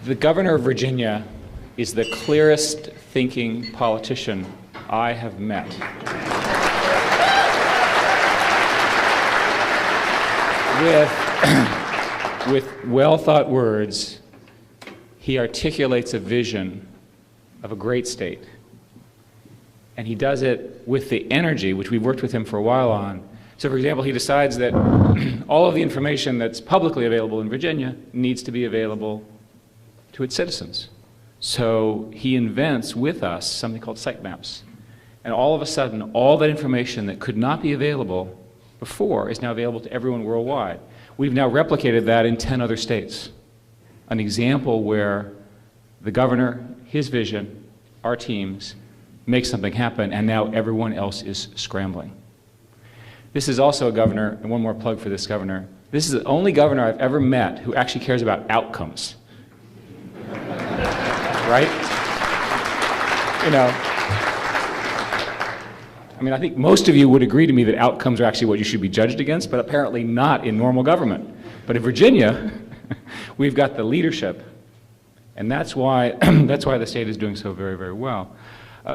The governor of Virginia is the clearest thinking politician I have met. With well-thought words, he articulates a vision of a great state. And he does it with the energy, which we've worked with him for a while on. So, for example, he decides that all of the information that's publicly available in Virginia needs to be available to its citizens. So he invents with us something called sitemaps. And all of a sudden, all that information that could not be available before is now available to everyone worldwide. We've now replicated that in 10 other states. An example where the governor, his vision, our teams, make something happen, and now everyone else is scrambling. This is also a governor, and one more plug for this governor. This is the only governor I've ever met who actually cares about outcomes. Right? You know, I mean, I think most of you would agree to me that outcomes are actually what you should be judged against, but apparently not in normal government. But in Virginia, we've got the leadership, and that's why the state is doing so very, very well.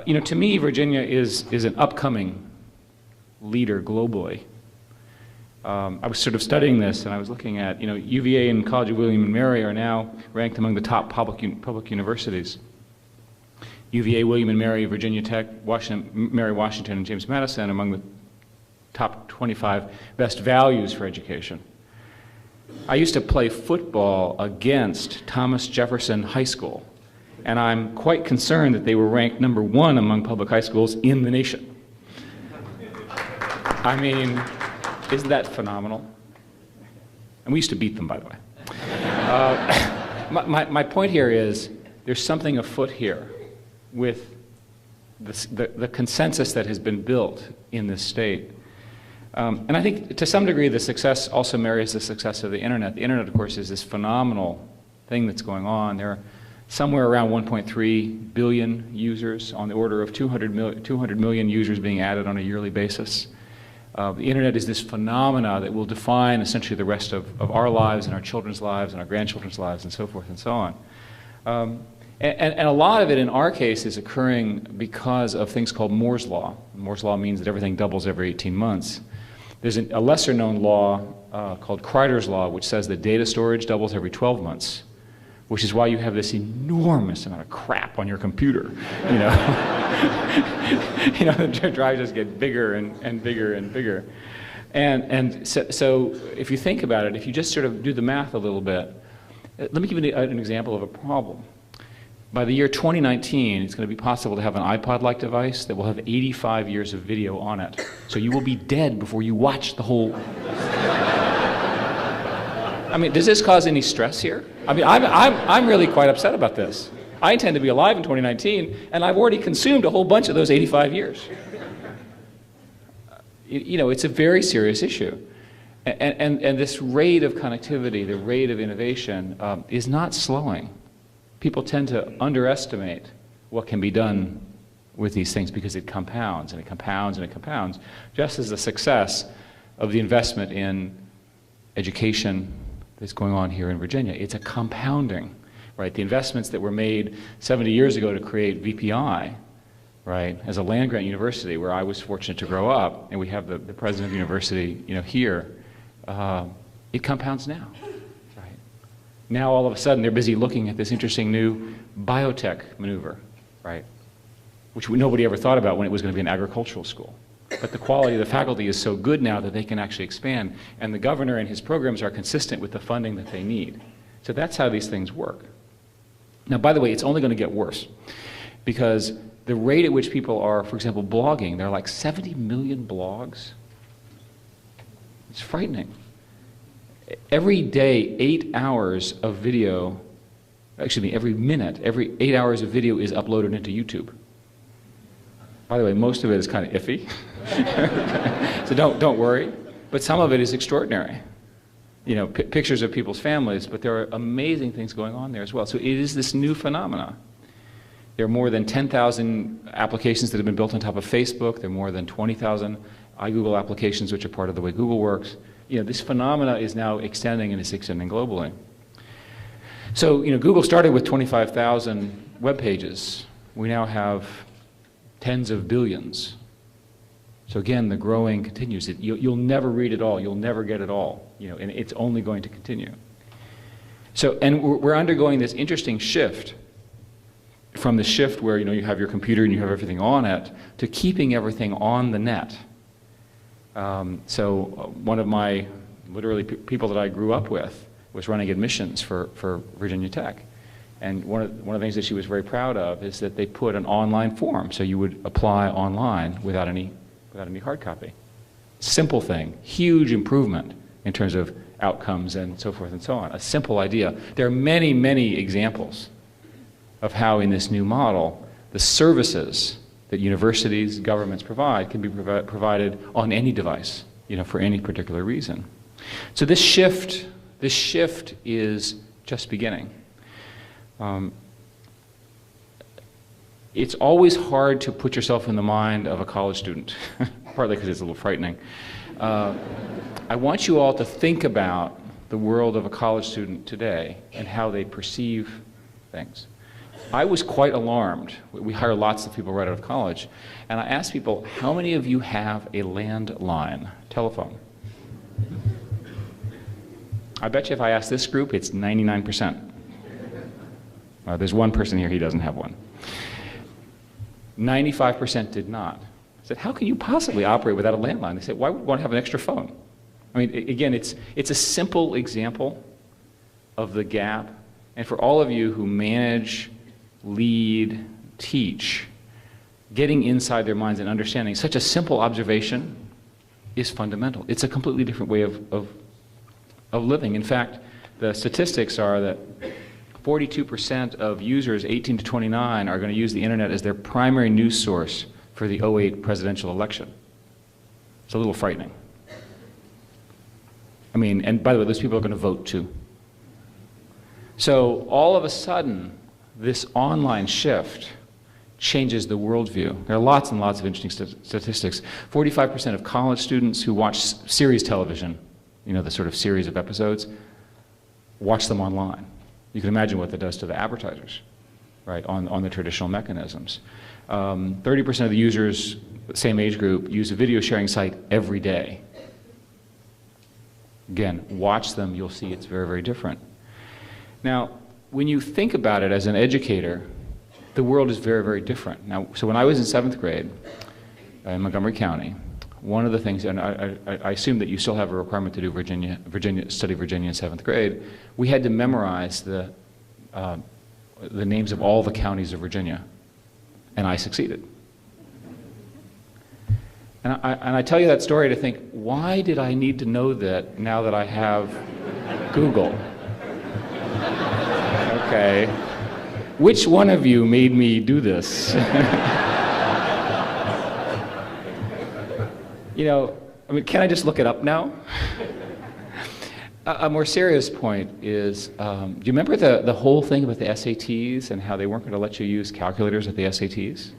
You know, to me, Virginia is an upcoming leader globally. I was sort of studying this, and I was looking at, you know, UVA and College of William and Mary are now ranked among the top public universities. UVA, William and Mary, Virginia Tech, Mary Washington, and James Madison among the top 25 best values for education. I used to play football against Thomas Jefferson High School, and I'm quite concerned that they were ranked #1 among public high schools in the nation. I mean, isn't that phenomenal? And we used to beat them, by the way. My point here is there's something afoot here with the consensus that has been built in this state. And I think to some degree the success also marries the success of the internet. The internet, of course, is this phenomenal thing that's going on. There are somewhere around 1.3 billion users, on the order of 200 million users being added on a yearly basis. The internet is this phenomena that will define essentially the rest of our lives and our children's lives and our grandchildren's lives and so forth and so on. And a lot of it in our case is occurring because of things called Moore's Law. Moore's Law means that everything doubles every 18 months. There's a lesser known law called Kreider's Law, which says that data storage doubles every 12 months, which is why you have this enormous amount of crap on your computer, you know. You know, the drives just get bigger and bigger and bigger. And so if you think about it, if you just sort of do the math a little bit, let me give you an example of a problem. By the year 2019, it's going to be possible to have an iPod-like device that will have 85 years of video on it. So you will be dead before you watch the whole... I mean, does this cause any stress here? I mean, I'm really quite upset about this. I intend to be alive in 2019, and I've already consumed a whole bunch of those 85 years. You know, it's a very serious issue. And this rate of connectivity, the rate of innovation, is not slowing. People tend to underestimate what can be done with these things because it compounds, and it compounds, and it compounds, just as the success of the investment in education that's going on here in Virginia. It's a compounding, right? The investments that were made 70 years ago to create VPI, right, as a land-grant university where I was fortunate to grow up, and we have the president of the university, you know, here, it compounds now. Now all of a sudden they're busy looking at this interesting new biotech maneuver, right? Which nobody ever thought about when it was going to be an agricultural school. But the quality of the faculty is so good now that they can actually expand, and the governor and his programs are consistent with the funding that they need. So that's how these things work. Now, by the way, it's only going to get worse, because the rate at which people are, for example, blogging, there are like 70 million blogs. It's frightening. Every day, 8 hours of video, actually every minute, every 8 hours of video is uploaded into YouTube. By the way, most of it is kind of iffy, so don't worry. But some of it is extraordinary. You know, pictures of people's families, but there are amazing things going on there as well. So it is this new phenomena. There are more than 10,000 applications that have been built on top of Facebook. There are more than 20,000 iGoogle applications, which are part of the way Google works. You know, this phenomena is now extending, and it's extending globally. So, Google started with 25,000 web pages. We now have tens of billions. So again, the growing continues. You'll never read it all. You'll never get it all. And it's only going to continue. So, and we're undergoing this interesting shift from the shift where you have your computer and you have everything on it to keeping everything on the net. One of my literally people that I grew up with was running admissions for Virginia Tech. And one of the things that she was very proud of is that they put an online form, so you would apply online without any hard copy. Simple thing, huge improvement in terms of outcomes and so forth and so on. A simple idea. There are many, many examples of how in this new model, the services that universities, governments provide can be provided on any device, for any particular reason. So this shift is just beginning. It's always hard to put yourself in the mind of a college student, partly because it's a little frightening. I want you all to think about the world of a college student today and how they perceive things. I was quite alarmed. We hire lots of people right out of college, and I asked people, how many of you have a landline telephone? I bet you if I ask this group, it's 99%. There's one person here, he doesn't have one. 95% did not. I said, how can you possibly operate without a landline? They said, why would one have an extra phone? I mean, again, it's a simple example of the gap. And for all of you who manage, lead, teach, getting inside their minds and understanding such a simple observation is fundamental. It's a completely different way of living. In fact, the statistics are that 42% of users 18 to 29 are going to use the internet as their primary news source for the '08 presidential election. It's a little frightening. I mean, and by the way, those people are going to vote too. So all of a sudden, this online shift changes the worldview. There are lots and lots of interesting statistics. 45% of college students who watch series television, the sort of series of episodes, watch them online. You can imagine what that does to the advertisers, right, on the traditional mechanisms. 30% of the users, same age group, use a video sharing site every day. Again, watch them, you'll see it's very, very different. Now, when you think about it as an educator, the world is very, very different. Now, so when I was in 7th grade in Montgomery County, one of the things, and I assume that you still have a requirement to do study Virginia in 7th grade, we had to memorize the names of all the counties of Virginia, and I succeeded. And I tell you that story to think, why did I need to know that now that I have Google? Okay. Which one of you made me do this? I mean, can I just look it up now? A more serious point is, do you remember the whole thing about the SATs and how they weren't going to let you use calculators at the SATs?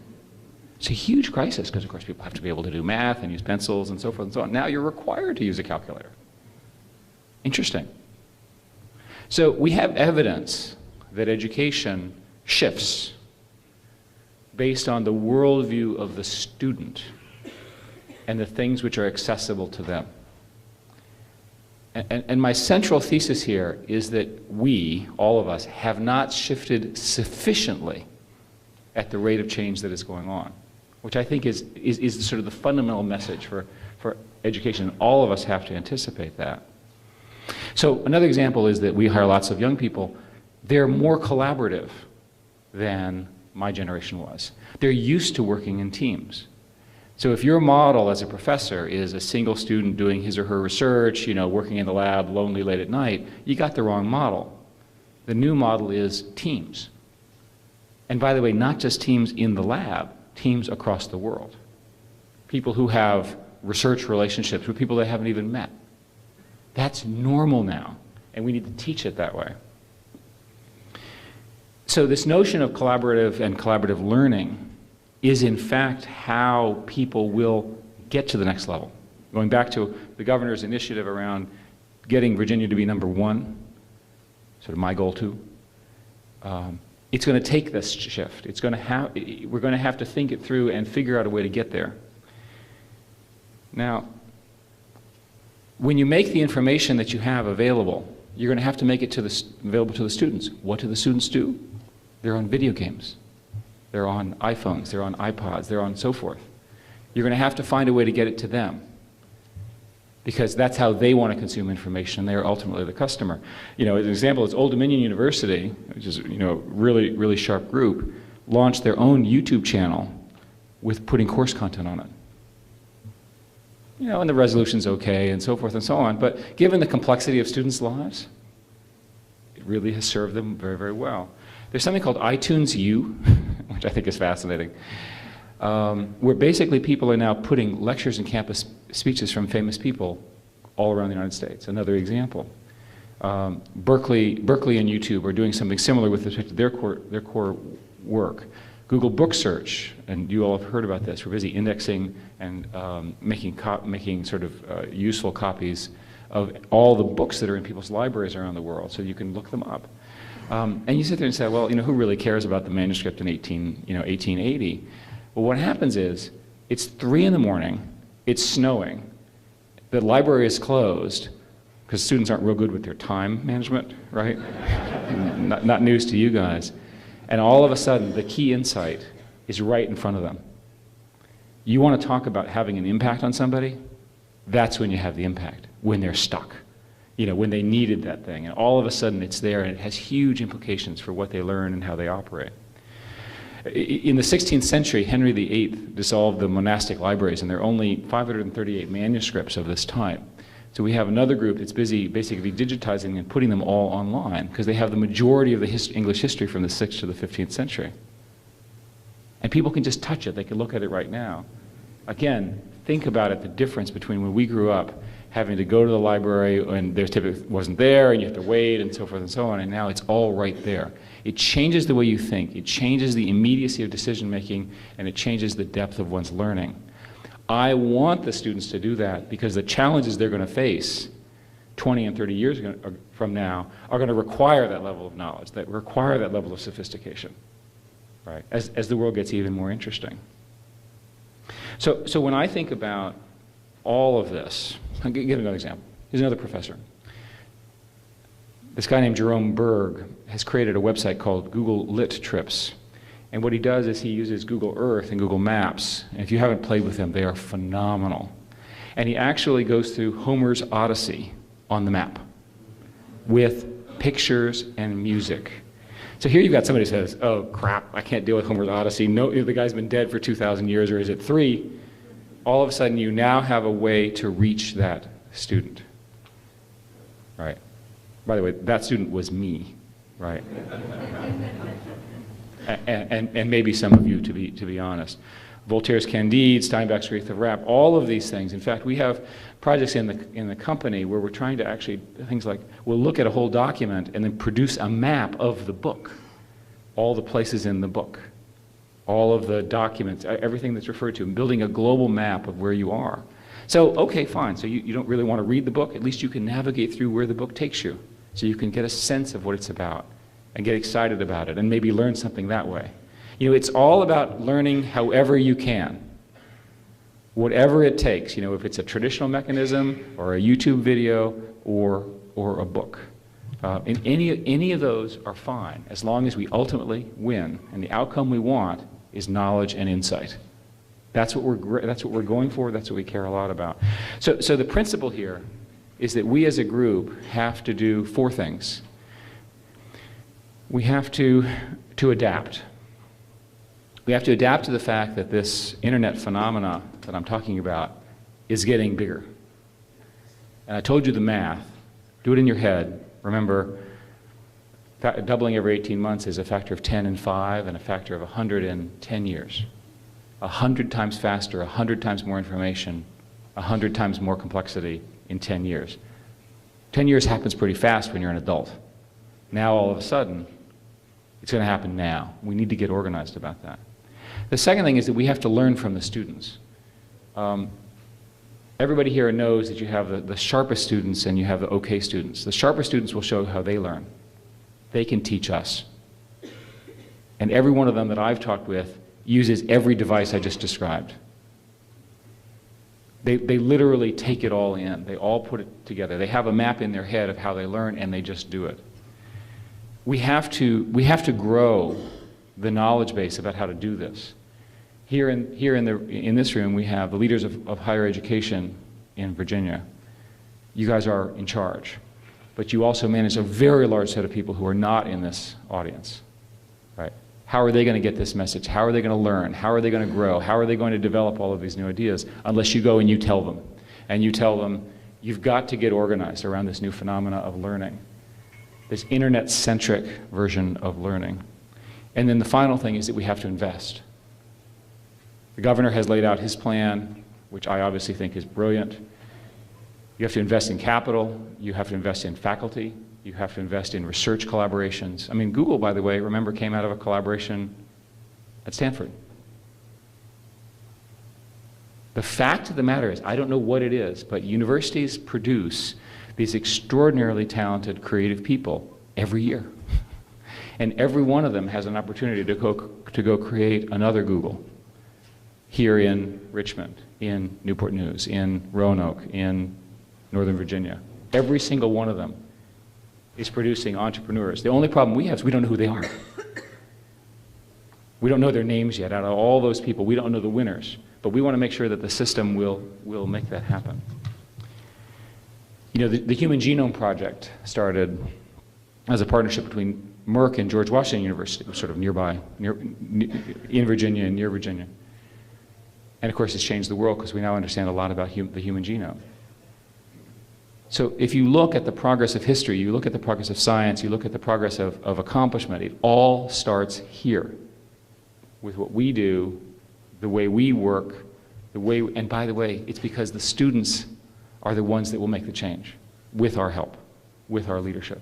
It's a huge crisis because, of course, people have to be able to do math and use pencils and so forth and so on. Now you're required to use a calculator. Interesting. So we have evidence that education shifts based on the worldview of the student and the things which are accessible to them. And my central thesis here is that we, all of us, have not shifted sufficiently at the rate of change that is going on, which I think is sort of the fundamental message for education. All of us have to anticipate that. So another example is that we hire lots of young people. They're more collaborative than my generation was. They're used to working in teams. So if your model as a professor is a single student doing his or her research, working in the lab lonely late at night, you got the wrong model. The new model is teams. And by the way, not just teams in the lab, teams across the world. People who have research relationships with people they haven't even met. That's normal now, and we need to teach it that way. So this notion of collaborative and collaborative learning is in fact how people will get to the next level. Going back to the governor's initiative around getting Virginia to be #1, sort of my goal too, It's going to take this shift. We're going to have to think it through and figure out a way to get there. Now, when you make the information that you have available, you're going to have to make it available to the students. What do the students do? They're on video games. They're on iPhones. They're on iPods. They're on so forth. You're going to have to find a way to get it to them, because that's how they want to consume information. They're ultimately the customer. You know, as an example, it's Old Dominion University, which is, you know, a really, really sharp group, launched their own YouTube channel with putting course content on it. You know, and the resolution's okay and so forth and so on, but given the complexity of students' lives, it really has served them very, very well. There's something called iTunes U, which I think is fascinating, where basically people are now putting lectures and campus speeches from famous people all around the United States. Another example. Berkeley and YouTube are doing something similar with respect to their core work. Google Book Search, and you all have heard about this, we're busy indexing and making sort of useful copies of all the books that are in people's libraries around the world, so you can look them up. And you sit there and say, well, you know, who really cares about the manuscript in 1880? Well, what happens is, it's 3 in the morning, it's snowing, the library is closed, because students aren't real good with their time management, right? not news to you guys. And all of a sudden, the key insight is right in front of them. You want to talk about having an impact on somebody? That's when you have the impact, when they're stuck. You know, when they needed that thing, and all of a sudden it's there, and it has huge implications for what they learn and how they operate. In the 16th century, Henry VIII dissolved the monastic libraries, and there are only 538 manuscripts of this type. So we have another group that's busy basically digitizing and putting them all online, because they have the majority of the English history from the 6th to the 15th century. And people can just touch it. They can look at it right now. Again, think about it, the difference between when we grew up, having to go to the library and there typically wasn't there, and you have to wait and so forth and so on, and now it's all right there. It changes the way you think. It changes the immediacy of decision making, and it changes the depth of one's learning. I want the students to do that, because the challenges they're going to face 20 and 30 years from now are going to require that level of knowledge, that require that level of sophistication, right? As the world gets even more interesting. So when I think about all of this, I'll give another example. Here's another professor. This guy named Jerome Berg has created a website called Google Lit Trips. And what he does is he uses Google Earth and Google Maps. And if you haven't played with them, they are phenomenal. And he actually goes through Homer's Odyssey on the map with pictures and music. So here you've got somebody who says, oh crap, I can't deal with Homer's Odyssey. No, the guy's been dead for 2,000 years, or is it 3? All of a sudden you now have a way to reach that student. Right? By the way, that student was me, right? and maybe some of you, to be honest. Voltaire's Candide, Steinbeck's Wreath of Rap, all of these things. In fact, we have projects in the company where we're trying to actually, things like, we'll look at a whole document and then produce a map of the book, all the places in the book, all of the documents, everything that's referred to, and building a global map of where you are. So, okay, fine, so you don't really want to read the book, at least you can navigate through where the book takes you, so you can get a sense of what it's about, and get excited about it, and maybe learn something that way. You know, it's all about learning however you can. Whatever it takes, you know, if it's a traditional mechanism, or a YouTube video, or a book. And any of those are fine, as long as we ultimately win, and the outcome we want is knowledge and insight. That's what we're going for, that's what we care a lot about. So the principle here is that we as a group have to do 4 things. We have to adapt. We have to adapt to the fact that this internet phenomena that I'm talking about is getting bigger. And I told you the math. Do it in your head. Remember, doubling every 18 months is a factor of 10 in 5 and a factor of 100 in 10 years. 100 times faster, 100 times more information, 100 times more complexity in 10 years. 10 years happens pretty fast when you're an adult. Now all of a sudden, it's going to happen now. We need to get organized about that. The second thing is that we have to learn from the students. Everybody here knows that you have the sharpest students and you have the okay students. The sharper students will show how they learn. They can teach us. And every one of them that I've talked with uses every device I just described. They literally take it all in. They all put it together. They have a map in their head of how they learn, and they just do it. We have to grow the knowledge base about how to do this. Here in this room, we have the leaders of higher education in Virginia. You guys are in charge. But you also manage a very large set of people who are not in this audience, right? How are they going to get this message? How are they going to learn? How are they going to grow? How are they going to develop all of these new ideas? Unless you go and you tell them. And you tell them, you've got to get organized around this new phenomena of learning, this internet-centric version of learning. And then the final thing is that we have to invest. The governor has laid out his plan, which I obviously think is brilliant. You have to invest in capital, you have to invest in faculty, you have to invest in research collaborations. I mean, Google, by the way, remember, came out of a collaboration at Stanford. The fact of the matter is, I don't know what it is, but universities produce these extraordinarily talented, creative people every year. And every one of them has an opportunity to go create another Google here in Richmond, in Newport News, in Roanoke, in Northern Virginia. Every single one of them is producing entrepreneurs. The only problem we have is we don't know who they are. We don't know their names yet. Out of all those people, we don't know the winners. But we want to make sure that the system will make that happen. You know, the Human Genome Project started as a partnership between Merck and George Washington University, sort of nearby, in Virginia and near Virginia. And of course, it's changed the world because we now understand a lot about the human genome. So if you look at the progress of history, you look at the progress of science, you look at the progress of accomplishment, it all starts here with what we do, the way we work, and by the way, it's because the students are the ones that will make the change with our help, with our leadership.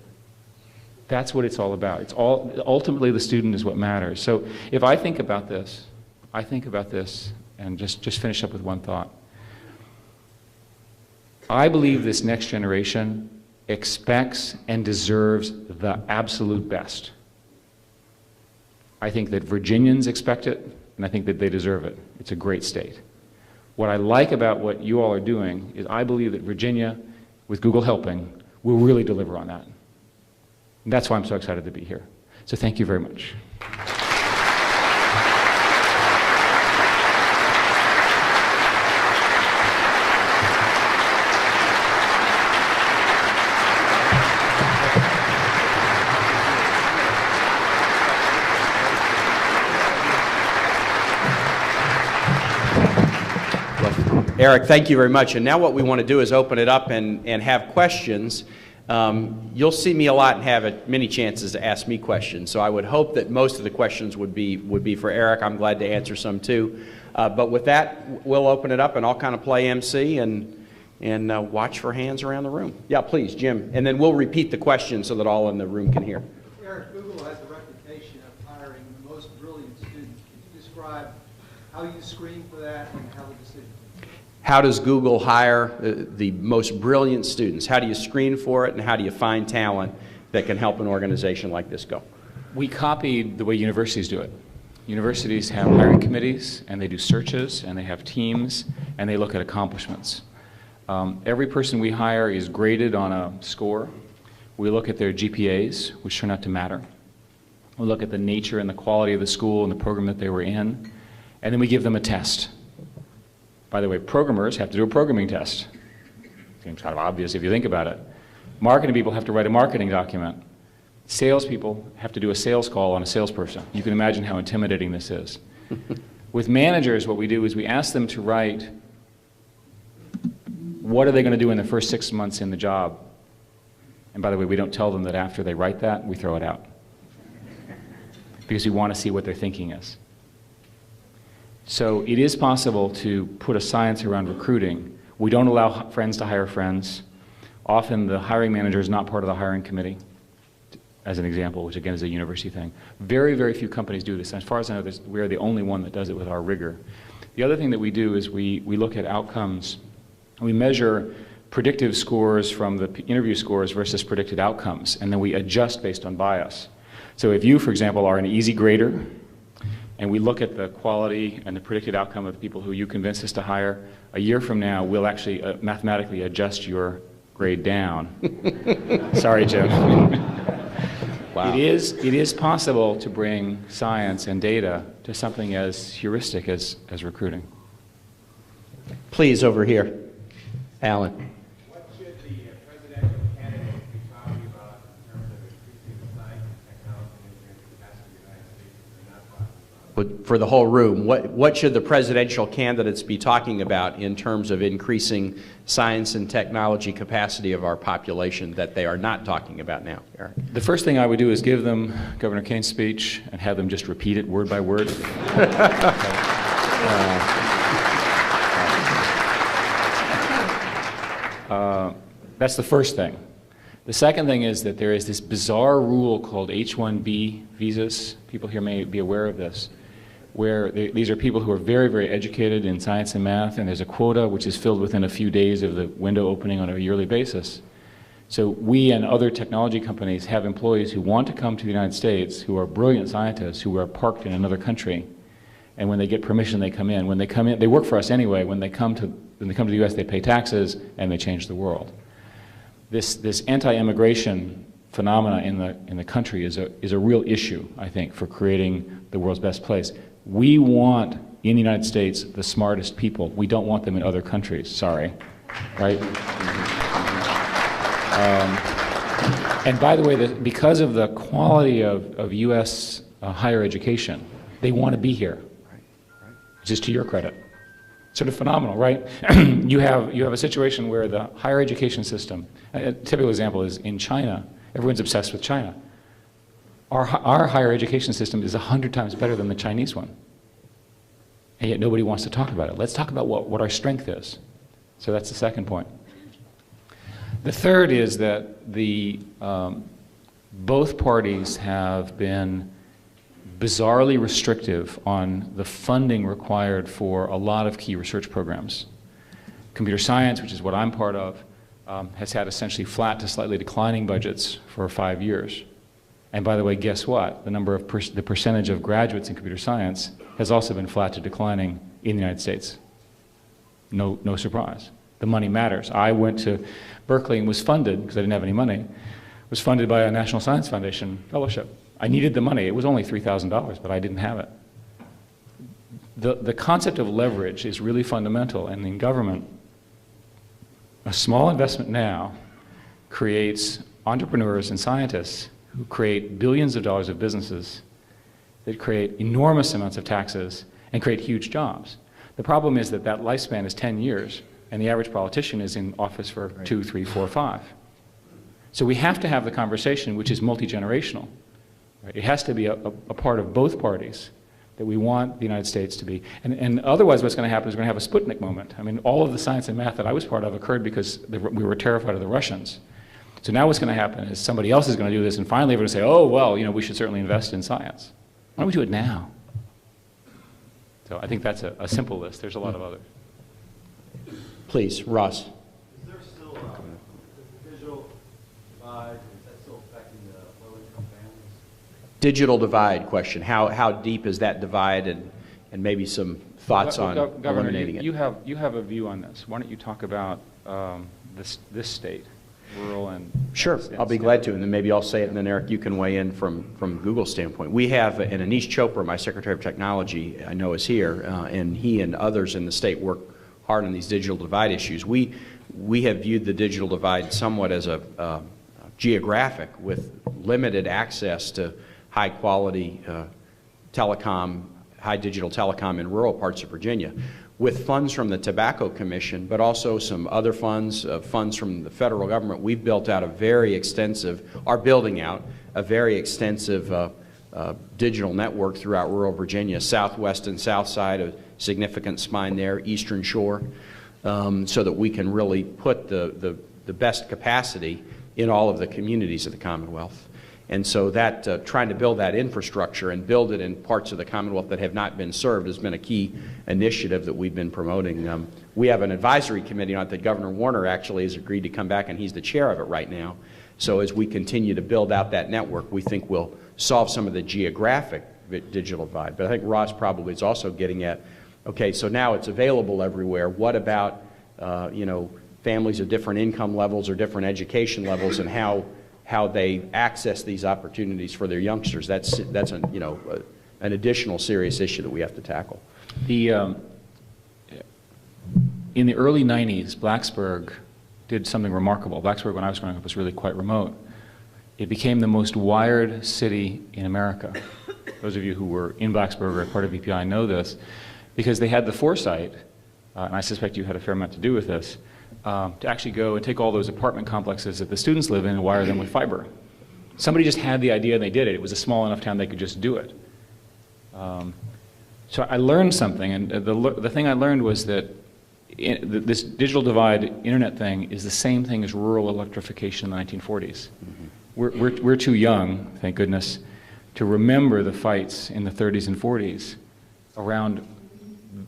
That's what it's all about. Ultimately the student is what matters. So if I think about this, and just finish up with one thought. I believe this next generation expects and deserves the absolute best. I think that Virginians expect it, and I think that they deserve it. It's a great state. What I like about what you all are doing is I believe that Virginia, with Google helping, will really deliver on that. And that's why I'm so excited to be here. So thank you very much. Eric, thank you very much. And now what we want to do is open it up and have questions. You'll see me a lot and have many chances to ask me questions. So I would hope that most of the questions would be for Eric. I'm glad to answer some too. But with that, we'll open it up and I'll kind of play MC and watch for hands around the room. Yeah, please, Jim. And then we'll repeat the question so that all in the room can hear. Eric, Google has the reputation of hiring the most brilliant students. Can you describe how you screen for that and how the decision? How does Google hire the most brilliant students? How do you screen for it, and how do you find talent that can help an organization like this go? We copied the way universities do it. Universities have hiring committees, and they do searches, and they have teams, and they look at accomplishments. Every person we hire is graded on a score. We look at their GPAs, which turn out to matter. We look at the nature and the quality of the school and the program that they were in, and then we give them a test. By the way, programmers have to do a programming test. Seems kind of obvious if you think about it. Marketing people have to write a marketing document. Salespeople have to do a sales call on a salesperson. You can imagine how intimidating this is. With managers, what we do is we ask them to write what are they going to do in the first 6 months in the job. And by the way, we don't tell them that after they write that, we throw it out. Because we want to see what their thinking is. So it is possible to put a science around recruiting. We don't allow friends to hire friends. Often the hiring manager is not part of the hiring committee, as an example, which again is a university thing. Very, very few companies do this. As far as I know, we are the only one that does it with our rigor. The other thing that we do is we look at outcomes. We measure predictive scores from the interview scores versus predicted outcomes, and then we adjust based on bias. So if you, for example, are an easy grader, and we look at the quality and the predicted outcome of the people who you convince us to hire, a year from now, we'll actually mathematically adjust your grade down. Sorry, Jim. Wow. It is possible to bring science and data to something as heuristic as recruiting. Please, over here. Alan. What should the presidential candidates be talking about in terms of increasing the science and technology and engineering capacity of the United States that they're not talking about? For the whole room, what should the presidential candidates be talking about in terms of increasing science and technology capacity of our population that they are not talking about now, Eric? The first thing I would do is give them Governor Kane's speech and have them just repeat it word by word. That's the first thing. The second thing is that there is this bizarre rule called H-1B visas. People here may be aware of this, where these are people who are very, very educated in science and math, and there's a quota which is filled within a few days of the window opening on a yearly basis. So we and other technology companies have employees who want to come to the United States, who are brilliant scientists, who are parked in another country, and when they get permission, they come in. When they come in, they work for us anyway. When they come to the U.S., they pay taxes, and they change the world. This anti-immigration phenomena in the country is a real issue, I think, for creating the world's best place. We want, in the United States, the smartest people. We don't want them in other countries. Sorry. Right? And by the way, because of the quality of U.S. Higher education, they want to be here. Just to your credit. Sort of phenomenal, right? You have a situation where the higher education system, a typical example is in China. Everyone's obsessed with China. Our higher education system is 100 times better than the Chinese one. And yet nobody wants to talk about it. Let's talk about what our strength is. So that's the second point. The third is that both parties have been bizarrely restrictive on the funding required for a lot of key research programs. Computer science, which is what I'm part of, has had essentially flat to slightly declining budgets for 5 years. And by the way, guess what? The percentage of graduates in computer science has also been flat to declining in the United States. No surprise. The money matters. I went to Berkeley and was funded, because I didn't have any money, was funded by a National Science Foundation fellowship. I needed the money. It was only $3,000, but I didn't have it. The concept of leverage is really fundamental, and in government, a small investment now creates entrepreneurs and scientists who create billions of dollars of businesses that create enormous amounts of taxes and create huge jobs. The problem is that lifespan is 10 years, and the average politician is in office for 2, 3, 4, 5. So we have to have the conversation, which is multi-generational. Right? It has to be a part of both parties that we want the United States to be. And otherwise what's going to happen is we're going to have a Sputnik moment. I mean, all of the science and math that I was part of occurred because we were terrified of the Russians. So now what's going to happen is somebody else is going to do this, and finally everyone's going to say, oh, well, we should certainly invest in science. Why don't we do it now? So I think that's a simple list. There's a lot of others. Please, Ross. Is there still a digital divide? Is that still affecting the low-income families? Digital divide question. How deep is that divide, and maybe some thoughts on Governor, eliminating it? You have a view on this. Why don't you talk about this state, rural and... Sure, I'll be glad to, and then maybe I'll say it, and then Eric, you can weigh in from Google's standpoint. We have, and Anish Chopra, my Secretary of Technology, I know is here, and he and others in the state work hard on these digital divide issues. We have viewed the digital divide somewhat as a geographic, with limited access to high quality telecom, high digital telecom in rural parts of Virginia. With funds from the Tobacco Commission, but also some other funds, funds from the federal government, we've built out are building out a very extensive digital network throughout rural Virginia, southwest and south side, a significant spine there, eastern shore, so that we can really put the best capacity in all of the communities of the Commonwealth. And so that trying to build that infrastructure and build it in parts of the Commonwealth that have not been served has been a key initiative that we've been promoting. We have an advisory committee on it that Governor Warner actually has agreed to come back, and he's the chair of it right now, So as we continue to build out that network, we think we'll solve some of the geographic digital divide. But I think Ross probably is also getting at, okay, so now it's available everywhere. What about, you know, families of different income levels or different education levels, and how they access these opportunities for their youngsters? That's a, you know, an additional serious issue that we have to tackle. In the early 90s, Blacksburg did something remarkable. Blacksburg, when I was growing up, was really quite remote. It became the most wired city in America. Those of you who were in Blacksburg or a part of EPI know this, because they had the foresight, and I suspect you had a fair amount to do with this, to actually go and take all those apartment complexes that the students live in and wire them with fiber. Somebody just had the idea and they did it. It was a small enough town they could just do it. So I learned something, and the thing I learned was that this digital divide internet thing is the same thing as rural electrification in the 1940s. Mm-hmm. We're too young, thank goodness, to remember the fights in the 30s and 40s around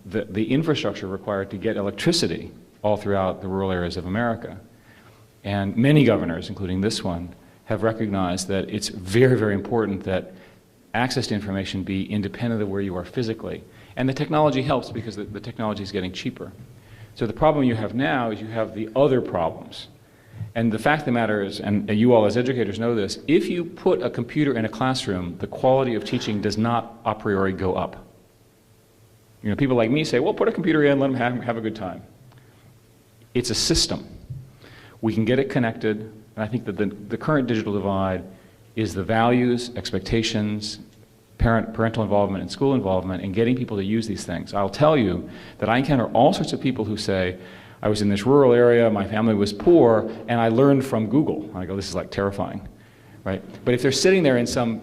the infrastructure required to get electricity all throughout the rural areas of America. And many governors, including this one, have recognized that it's very, very important that access to information be independent of where you are physically. And the technology helps because the technology is getting cheaper. So the problem you have now is you have the other problems. And the fact of the matter is, and you all as educators know this, if you put a computer in a classroom, the quality of teaching does not a priori go up. You know, people like me say, well, put a computer in, let them have a good time. It's a system. We can get it connected, and I think that the current digital divide is the values, expectations, parental involvement and school involvement, and getting people to use these things. I'll tell you that I encounter all sorts of people who say, I was in this rural area, my family was poor, and I learned from Google. And I go, this is like terrifying, right? But if they're sitting there in some,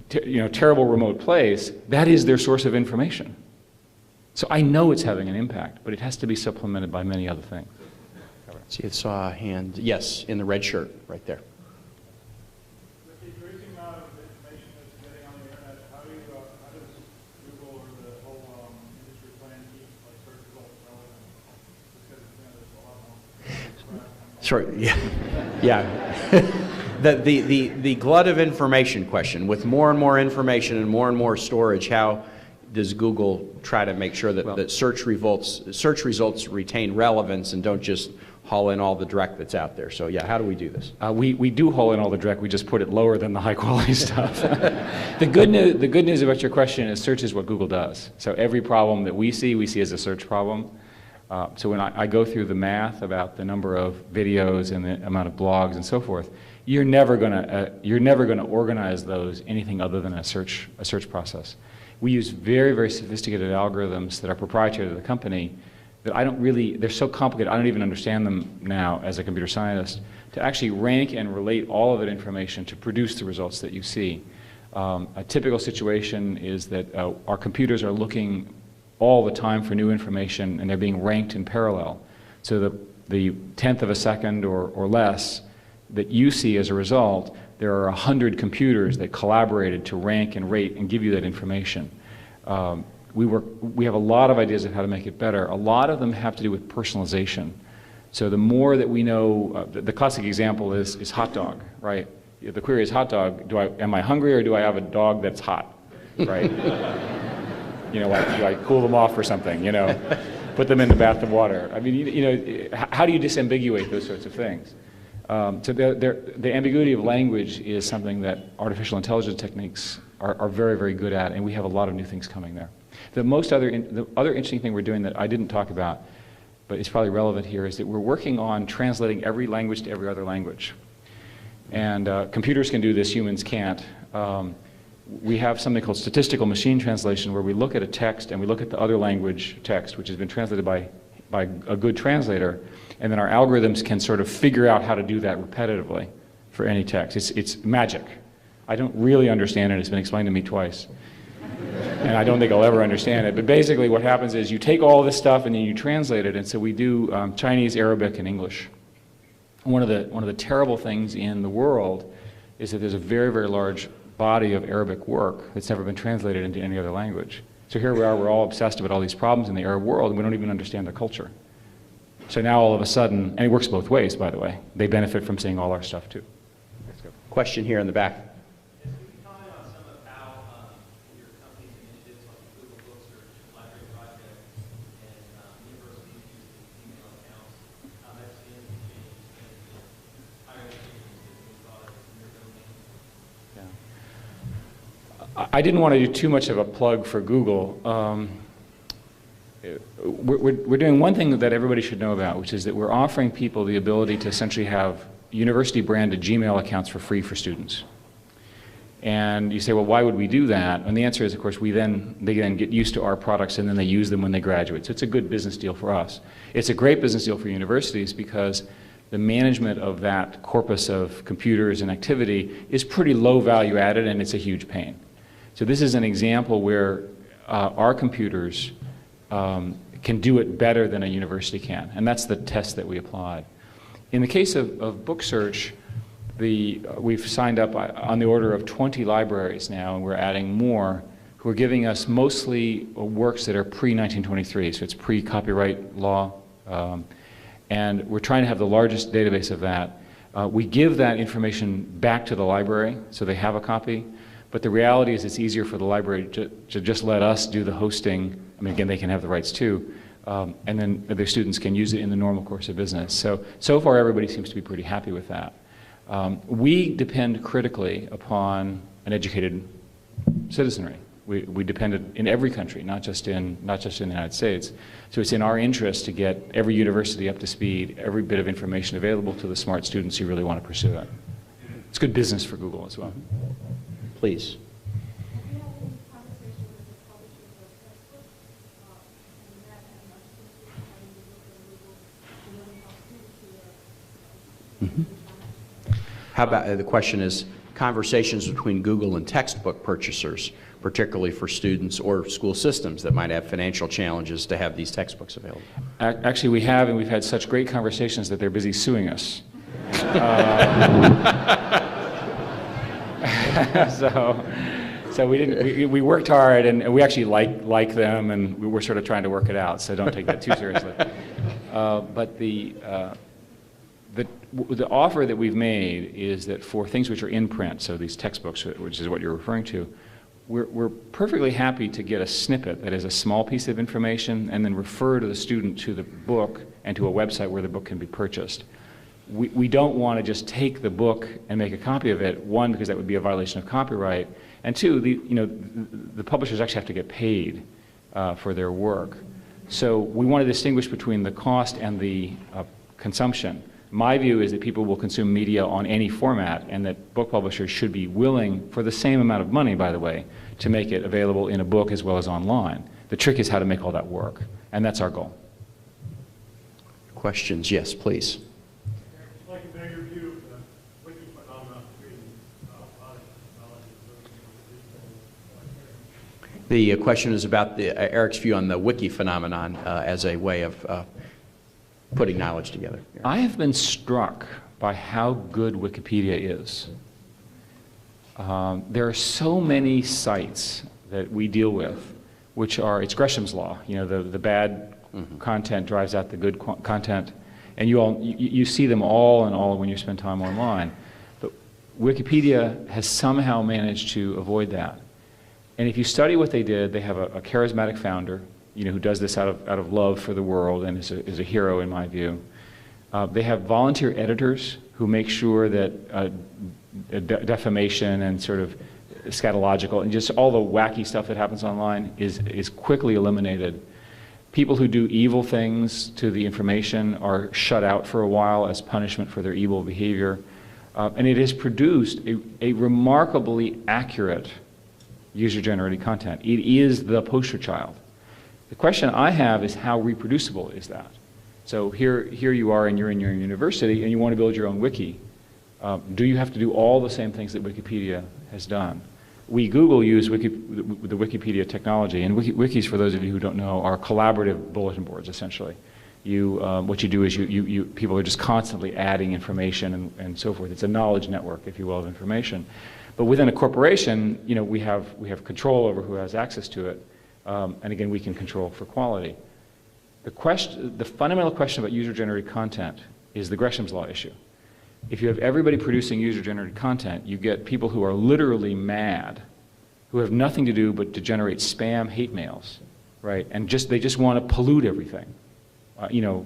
terrible remote place, that is their source of information. So I know it's having an impact, but it has to be supplemented by many other things. See, I saw a hand. Yes, in the red shirt, right there. With the increasing amount of information that's getting on the internet, how does Google or the whole industry plan keep search results relevant? Because Sure. Yeah. The glut of information question. With more and more information and more storage, how does Google try to make sure that search results retain relevance and don't just haul in all the dreck that's out there? So yeah, how do we do this? We do haul in all the dreck. We just put it lower than the high quality stuff. The good news about your question is search is what Google does. So every problem that we see as a search problem. So when I go through the math about the number of videos and the amount of blogs and so forth, you're never going to organize those anything other than a search process. We use very, very sophisticated algorithms that are proprietary to the company that they're so complicated, I don't even understand them now as a computer scientist, to actually rank and relate all of that information to produce the results that you see. A typical situation is that our computers are looking all the time for new information, and they're being ranked in parallel. So the 10th of a second or less that you see as a result, there are 100 computers that collaborated to rank and rate and give you that information. We have a lot of ideas of how to make it better. A lot of them have to do with personalization. So the more that we know, the classic example is hot dog, right? The query is hot dog. Am I hungry or do I have a dog that's hot, right? Do I cool them off or something? Put them in the bath of water. I mean, how do you disambiguate those sorts of things? So the ambiguity of language is something that artificial intelligence techniques are very, very good at, and we have a lot of new things coming there. The other interesting thing we're doing that I didn't talk about, but it's probably relevant here, is that we're working on translating every language to every other language. And computers can do this, humans can't. We have something called statistical machine translation, where we look at a text and we look at the other language text, which has been translated by a good translator, and then our algorithms can sort of figure out how to do that repetitively for any text. It's magic. I don't really understand it. It's been explained to me twice. And I don't think I'll ever understand it. But basically what happens is you take all this stuff and then you translate it. And so we do Chinese, Arabic, and English. One of the terrible things in the world is that there's a very, very large body of Arabic work that's never been translated into any other language. So here we are, we're all obsessed about all these problems in the Arab world, and we don't even understand the culture. So now all of a sudden, and it works both ways, by the way, they benefit from seeing all our stuff too. Question here in the back. Yes, can you comment on some of how your company's initiatives like Google Book Search, Library Project, and universities using email accounts, how that's been changed in higher education system products in your domain? I didn't want to do too much of a plug for Google. We're doing one thing that everybody should know about, which is that we're offering people the ability to essentially have university-branded Gmail accounts for free for students. And you say, well, why would we do that? And the answer is, of course, they then get used to our products and then they use them when they graduate. So it's a good business deal for us. It's a great business deal for universities because the management of that corpus of computers and activity is pretty low value added and it's a huge pain. So this is an example where our computers can do it better than a university can, and that's the test that we applied. In the case of book search, we've signed up on the order of 20 libraries now, and we're adding more, who are giving us mostly works that are pre-1923, so it's pre-copyright law, and we're trying to have the largest database of that. We give that information back to the library, so they have a copy, but the reality is it's easier for the library to just let us do the hosting. I mean, again, they can have the rights too, and then their students can use it in the normal course of business. So far, everybody seems to be pretty happy with that. We depend critically upon an educated citizenry. We depend in every country, not just in the United States. So it's in our interest to get every university up to speed, every bit of information available to the smart students who really want to pursue it. It's good business for Google as well. Please. How about, the question is, conversations between Google and textbook purchasers, particularly for students or school systems that might have financial challenges to have these textbooks available? Actually, we have, and we've had such great conversations that they're busy suing us. So we worked hard, and we actually like them, and we were sort of trying to work it out, so don't take that too seriously. But the offer that we've made is that for things which are in print, so these textbooks, which is what you're referring to, we're perfectly happy to get a snippet that is a small piece of information and then refer to the student to the book and to a website where the book can be purchased. We don't want to just take the book and make a copy of it, one, because that would be a violation of copyright, and two, the publishers actually have to get paid for their work. So we want to distinguish between the cost and the consumption. My view is that people will consume media on any format, and that book publishers should be willing, for the same amount of money, by the way, to make it available in a book as well as online. The trick is how to make all that work, and that's our goal. Questions? Yes, please. I'd like a bigger view of the Wiki phenomenon between product technology. The question is about Eric's view on the Wiki phenomenon as a way of putting knowledge together. Yeah. I have been struck by how good Wikipedia is. There are so many sites that we deal with, which are, it's Gresham's law, the bad content drives out the good content, and you see them all and all when you spend time online. But Wikipedia has somehow managed to avoid that. And if you study what they did, they have a charismatic founder, who does this out of love for the world and is a hero in my view. They have volunteer editors who make sure that defamation and sort of scatological and just all the wacky stuff that happens online is quickly eliminated. People who do evil things to the information are shut out for a while as punishment for their evil behavior. And it has produced a remarkably accurate user-generated content. It is the poster child. The question I have is how reproducible is that? So here you are and you're in your university and you want to build your own wiki. Do you have to do all the same things that Wikipedia has done? We, Google, use the Wikipedia technology, and wikis, for those of you who don't know, are collaborative bulletin boards, essentially. What you do is people are just constantly adding information and so forth. It's a knowledge network, if you will, of information. But within a corporation, we have control over who has access to it. And again, we can control for quality. The fundamental question about user-generated content is the Gresham's law issue. If you have everybody producing user-generated content, you get people who are literally mad, who have nothing to do but to generate spam hate mails, right? And they just want to pollute everything. You know,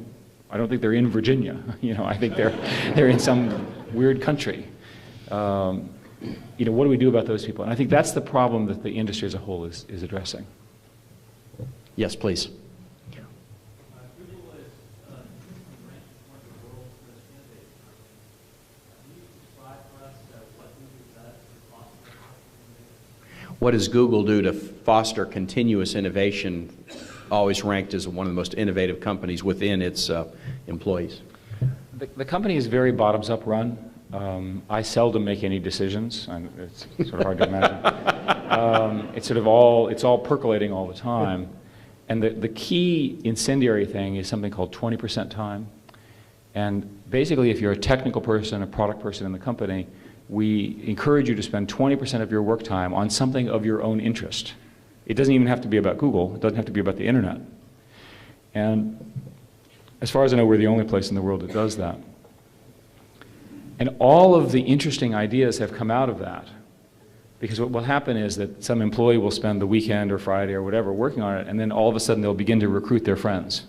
I don't think they're in Virginia. You know, I think they're in some weird country. You know, what do we do about those people? And I think that's the problem that the industry as a whole is addressing. Yes, please. Google is ranked as one of the world's most innovative companies. Can you describe for us what Google does to foster innovation? What does Google do to foster continuous innovation, always ranked as one of the most innovative companies within its employees? The company is very bottoms-up run. I seldom make any decisions, and it's sort of hard to imagine. It's all percolating all the time. And the key incendiary thing is something called 20% time. And basically, if you're a technical person, a product person in the company, we encourage you to spend 20% of your work time on something of your own interest. It doesn't even have to be about Google. It doesn't have to be about the internet. And as far as I know, we're the only place in the world that does that. And all of the interesting ideas have come out of that. Because what will happen is that some employee will spend the weekend or Friday or whatever working on it, and then all of a sudden they'll begin to recruit their friends.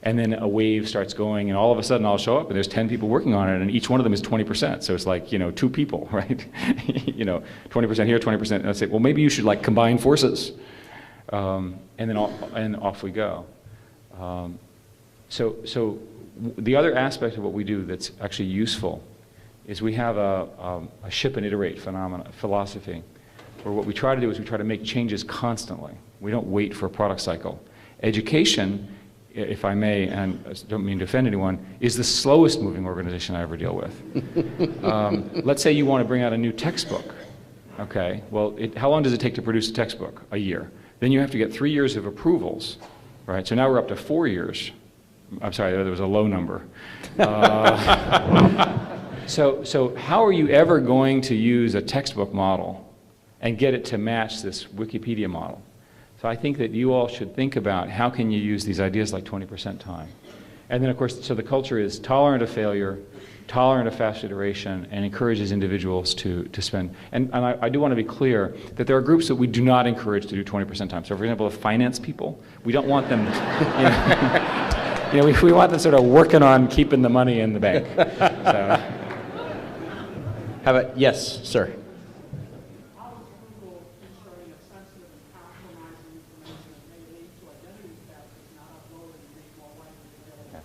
And then a wave starts going, and all of a sudden I'll show up, and there's 10 people working on it, and each one of them is 20%. So it's like, you know, 2 people, right? You know, 20% here, 20%. And I say, well, maybe you should like combine forces. And then off we go. So the other aspect of what we do that's actually useful is we have a ship and iterate philosophy, where what we try to do is we try to make changes constantly. We don't wait for a product cycle. Education, if I may, and I don't mean to offend anyone, is the slowest moving organization I ever deal with. Let's say you want to bring out a new textbook. Okay, well, how long does it take to produce a textbook? A year. Then you have to get 3 years of approvals, right? So now we're up to 4 years. I'm sorry, there was a low number. So how are you ever going to use a textbook model and get it to match this Wikipedia model? So I think that you all should think about how can you use these ideas like 20% time. And then, of course, so the culture is tolerant of failure, tolerant of fast iteration, and encourages individuals to spend. And I do want to be clear that there are groups that we do not encourage to do 20% time. So, for example, the finance people, we don't want them, we want them sort of working on keeping the money in the bank. So. How about, yes, sir. How is Google ensuring that sensitive and compromising information that may lead to identity theft is not uploaded and made more widely available?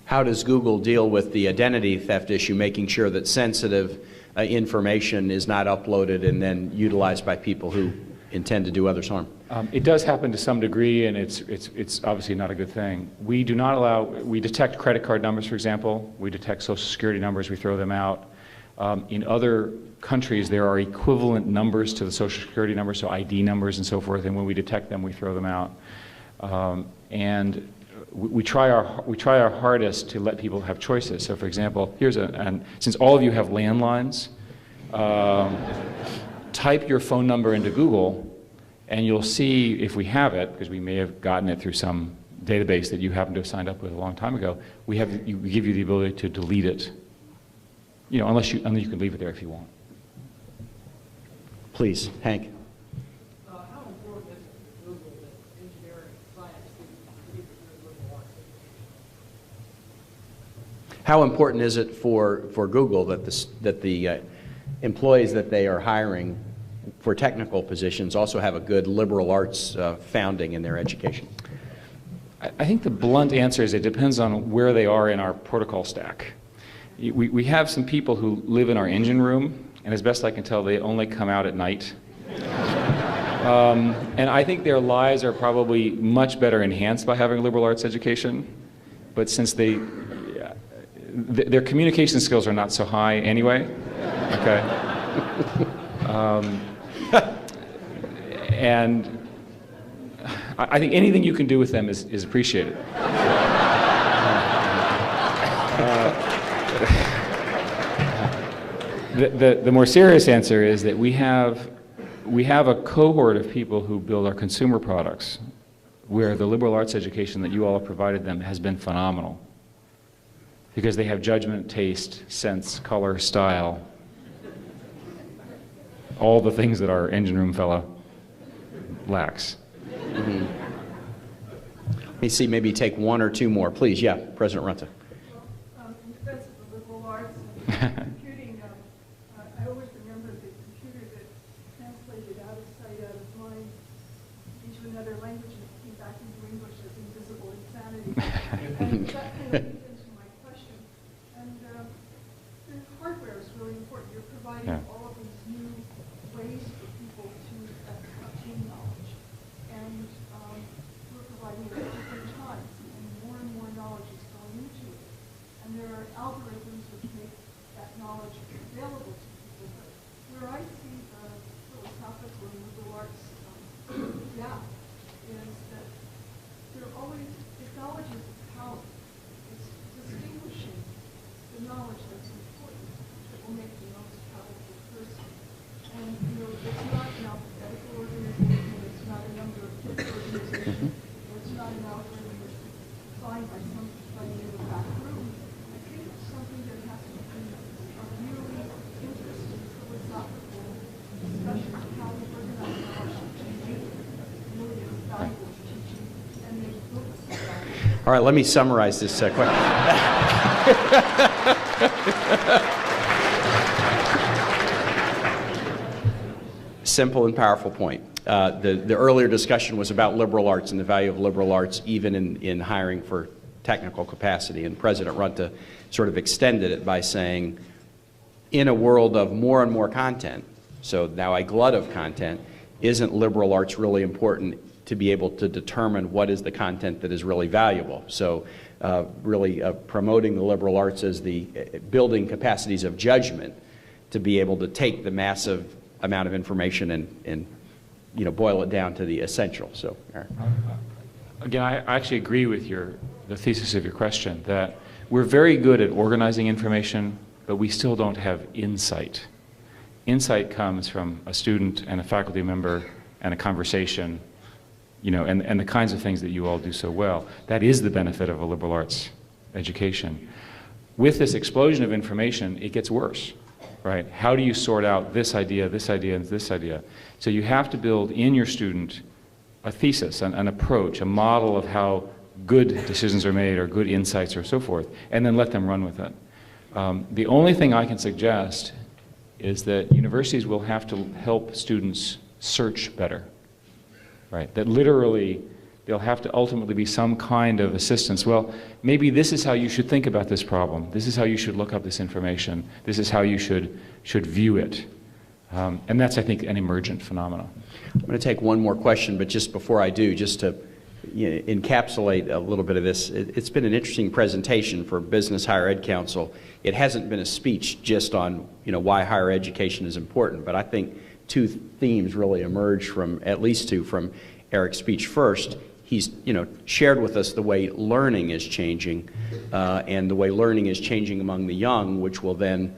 How does Google deal with the identity theft issue, making sure that sensitive information is not uploaded and then utilized by people who intend to do others harm? It does happen to some degree, and it's obviously not a good thing. We do not allow, we detect credit card numbers, for example. We detect social security numbers, we throw them out. In other countries, there are equivalent numbers to the social security number, so ID numbers and so forth, and when we detect them, we throw them out. And we try our hardest to let people have choices. So, for example, and since all of you have landlines, type your phone number into Google, and you'll see if we have it, because we may have gotten it through some database that you happen to have signed up with a long time ago. We give you the ability to delete it. You know, unless you can leave it there if you want. Please, Hank. How important is it for Google that engineering and science students keep a good liberal arts education? How important is it for Google that the employees that they are hiring for technical positions also have a good liberal arts founding in their education? I think the blunt answer is it depends on where they are in our protocol stack. We have some people who live in our engine room, and as best I can tell, they only come out at night. And I think their lives are probably much better enhanced by having a liberal arts education. But since their communication skills are not so high anyway, okay? And I think anything you can do with them is appreciated. The more serious answer is that we have a cohort of people who build our consumer products where the liberal arts education that you all have provided them has been phenomenal. because they have judgment, taste, sense, color, style, all the things that our engine room fellow lacks. Mm-hmm. Let me see, maybe take one or two more, please. Yeah, President Runta. In defense of the liberal arts and computing, I always remember the computer that translated out of sight, out of mind into another language and it came back into English as invisible insanity. And that kind of leads into my question. And the hardware is really important. You're providing all of these new ways for people to obtain knowledge. And we're providing it at different times. And more knowledge is going into it. And there are algorithms which make that knowledge available to people. But where I see the philosophical and liberal arts gap is that there are always acknowledges how it's distinguishing the knowledge that's important that will make the most powerful person. And it's not an alphabetical organization, it's not a number of kids organization, it's not an algorithm that's designed by somebody in the back room. I think it's something that has to be a really interesting philosophical discussion of how we organize knowledge to make really as valuable teaching and make books valuable. All right, let me summarize this question. Simple and powerful point. The earlier discussion was about liberal arts and the value of liberal arts even in hiring for technical capacity. And President Runta sort of extended it by saying, in a world of more and more content, so now a glut of content, isn't liberal arts really important to be able to determine what is the content that is really valuable? So really promoting the liberal arts as the building capacities of judgment to be able to take the massive amount of information and boil it down to the essential. So, again, I actually agree with the thesis of your question that we're very good at organizing information, but we still don't have insight. Insight comes from a student and a faculty member and a conversation, and the kinds of things that you all do so well. That is the benefit of a liberal arts education. With this explosion of information, it gets worse. Right? How do you sort out this idea, and this idea? So you have to build in your student a thesis, an approach, a model of how good decisions are made or good insights or so forth, and then let them run with it. The only thing I can suggest is that universities will have to help students search better. Right? That literally there'll have to ultimately be some kind of assistance. Well, maybe this is how you should think about this problem. This is how you should look up this information. This is how you should view it. And that's, I think, an emergent phenomenon. I'm going to take one more question, but just before I do, just to encapsulate a little bit of this, it's been an interesting presentation for Business Higher Ed Council. It hasn't been a speech just on why higher education is important, but I think two themes really emerge from, at least two, from Eric's speech. First, he's shared with us the way learning is changing, and the way learning is changing among the young, which will then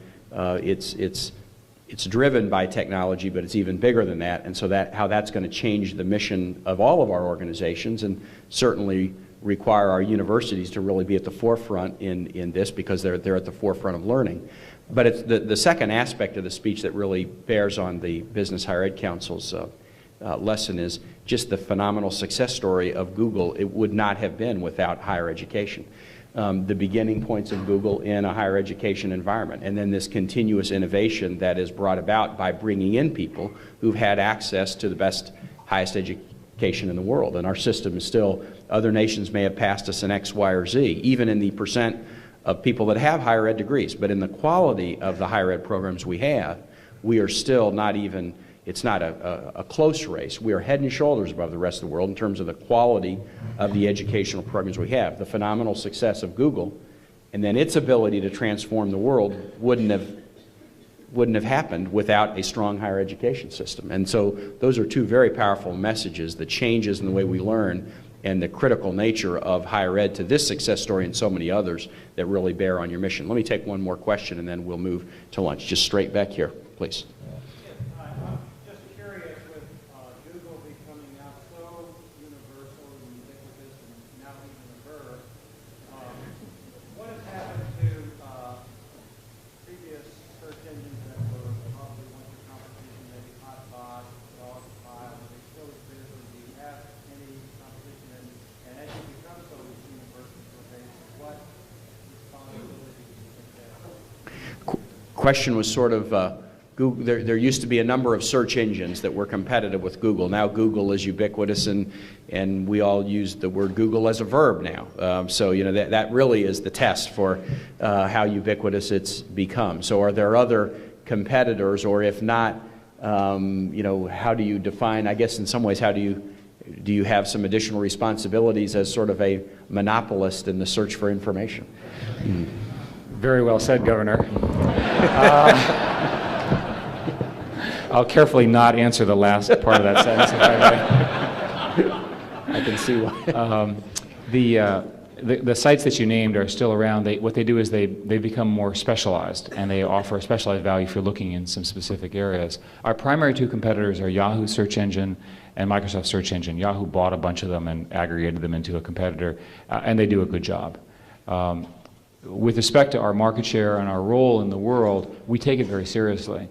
it's driven by technology, but it's even bigger than that, and so how that's going to change the mission of all of our organizations, and certainly require our universities to really be at the forefront in this, because they're at the forefront of learning. But it's the second aspect of the speech that really bears on the Business Higher Ed Council's lesson is just the phenomenal success story of Google. It would not have been without higher education. The beginning points of Google in a higher education environment, and then this continuous innovation that is brought about by bringing in people who've had access to the best, highest education in the world. And our system is still, other nations may have passed us in X, Y, or Z, even in the percent of people that have higher ed degrees. But in the quality of the higher ed programs we have, we are still not even, it's not a close race. We are head and shoulders above the rest of the world in terms of the quality of the educational programs we have. The phenomenal success of Google and then its ability to transform the world wouldn't have happened without a strong higher education system. And so those are two very powerful messages, the changes in the way we learn and the critical nature of higher ed to this success story and so many others that really bear on your mission. Let me take one more question and then we'll move to lunch. Just straight back here, please. I'm just curious, with Google becoming now so universal and ubiquitous and now even reverse, what has happened to question was sort of, Google, there used to be a number of search engines that were competitive with Google. Now Google is ubiquitous, and we all use the word Google as a verb now. So you know that really is the test for how ubiquitous it's become. So are there other competitors, or if not, you know, how do you define? I guess in some ways, how do you have some additional responsibilities as sort of a monopolist in the search for information? Very well said, Governor. I'll carefully not answer the last part of that sentence, if I may. I can see why. The sites that you named are still around. What they do is they become more specialized, and they offer a specialized value if you're looking in some specific areas. Our primary two competitors are Yahoo search engine and Microsoft search engine. Yahoo bought a bunch of them and aggregated them into a competitor, and they do a good job. With respect to our market share and our role in the world, we take it very seriously.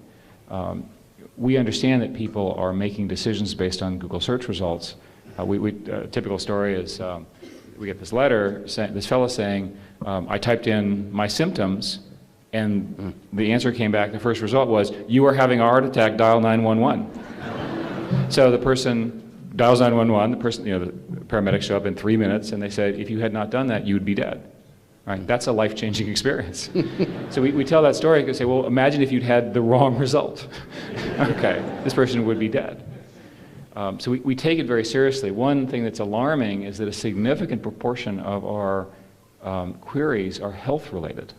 We understand that people are making decisions based on Google search results. A typical story is we get this letter, this fellow saying, I typed in my symptoms, and the answer came back, the first result was, you are having a heart attack, dial 911. So the person dials 911, the paramedics show up in 3 minutes, and they said, if you had not done that, you would be dead. Right? That's a life-changing experience. So we tell that story and say, well, imagine if you'd had the wrong result. Okay, this person would be dead. So we take it very seriously. One thing that's alarming is that a significant proportion of our queries are health-related.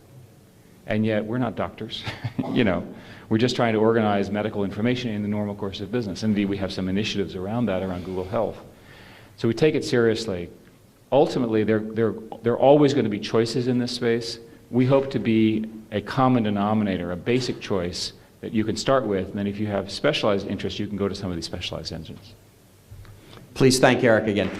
And yet we're not doctors. You know, we're just trying to organize medical information in the normal course of business. Indeed, we have some initiatives around that, around Google Health. So we take it seriously. Ultimately, there are always going to be choices in this space. We hope to be a common denominator, a basic choice that you can start with, and then if you have specialized interests, you can go to some of these specialized engines. Please thank Eric again.